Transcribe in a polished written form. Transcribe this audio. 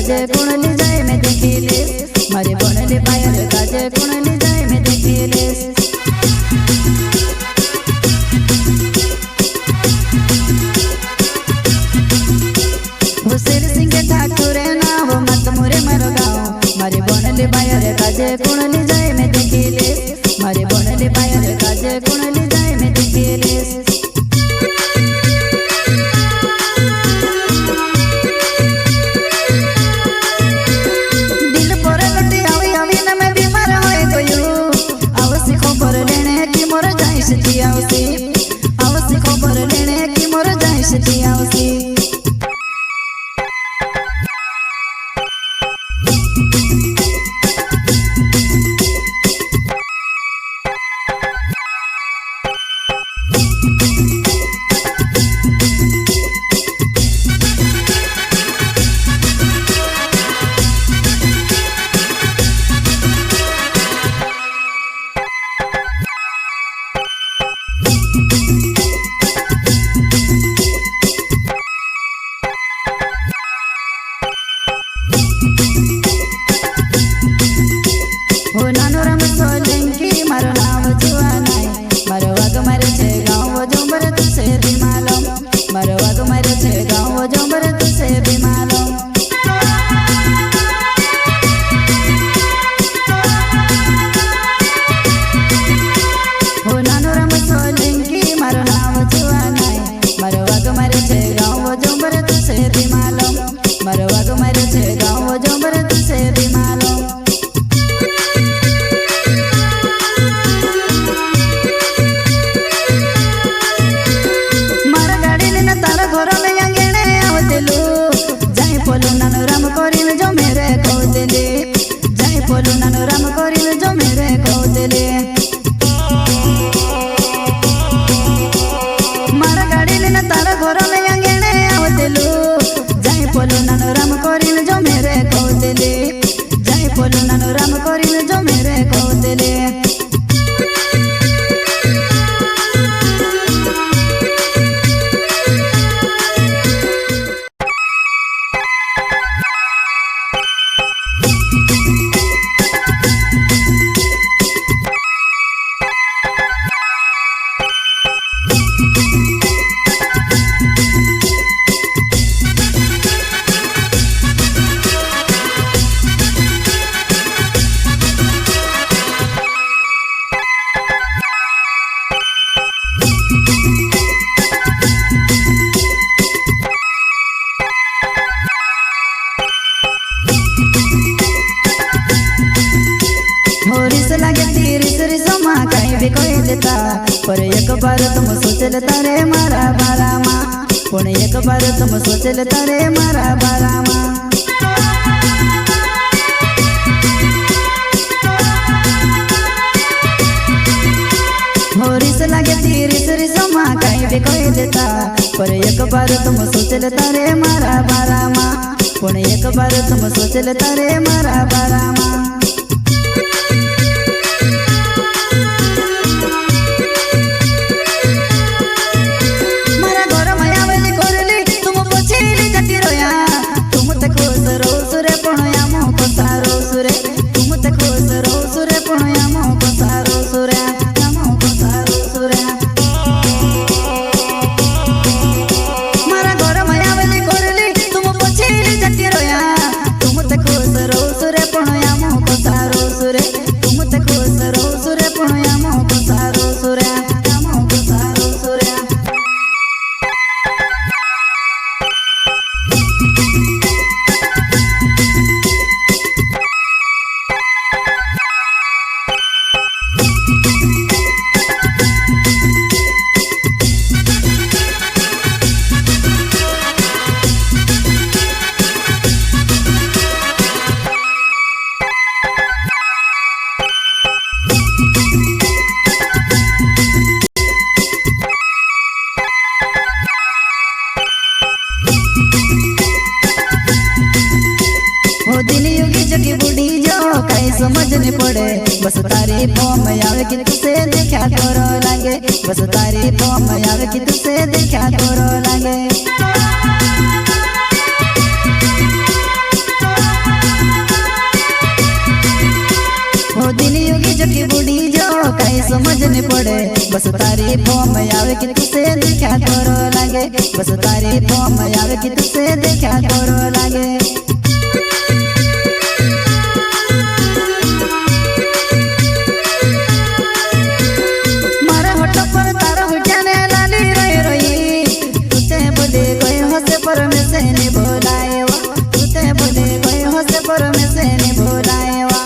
काजे कौन ले जाए मैं देखेले मारे बनले पायल काजे कौन ले जाए मैं देखेले हुसैन सिंह ठाकुर नाव मत मोरे मरो गाँव मारे बनले पायल काजे कौन ले जाए मैं देखेले मारे बनले पायल काजे कौन ले जाए मैं देखेले आवसी खबर लेने की मोर जाइसती आवसी हो नानोराम सोलंकी मारो नाम जुआ नाय मारो वाग मारे छे गाँव जोंबर तुसे भी मालूम मारो वाग मारे छे गाँव जोंबर तुसे भी मालूम हो नानोराम सोलंकी मारो नाम जुआ नाय मारो वाग मारे छे गाँव जोंबर तुसे भी मालूम मारो वाग मारे छे गाँव जोंबर तुसे भी मालूम पोलो नानोराम कोरिन जो मेरे कौदले जाय पोलो नानोराम कोरिन जो मेरे कौदले मारा गाड़ी लेना तारा घर में अंगेने आवतेलु जाय पोलो नानोराम कोरिन जो मेरे कौदले जाय पोलो नानोराम कोरिन जो मेरे कौदले कोई देता पर एक बार तुम सोच लेता रे मारा बारा माँ पुणे एक बार तुम सोच लेता रे मारा बारा माँ होरिस लागे तीरिस रिसमा कहीं भी कोई देता पर एक बार तुम सोच लेता रे मारा बारा माँ पुणे एक बार तुम सोच लेता रे मारा बारा माँ समझ नहीं पड़े बस तारी फॉर्म आवे कि तुसे देखा तोरो लागे बस तारी फॉर्म आवे कि तुसे देखा तोरो लागे समझ नहीं पड़े बस तारी फॉर्म आवे कि तुसे देखा करो लागे बस तारी फॉर्म आवे कि तुसे देखा करो लागे मारा होठ पर तारा हुजाने लाली रोई रोई तुते बोले कोई हंसे पर में से नहीं बोलाएवा तुते बोले कोई हंसे पर में से नहीं बोलाएवा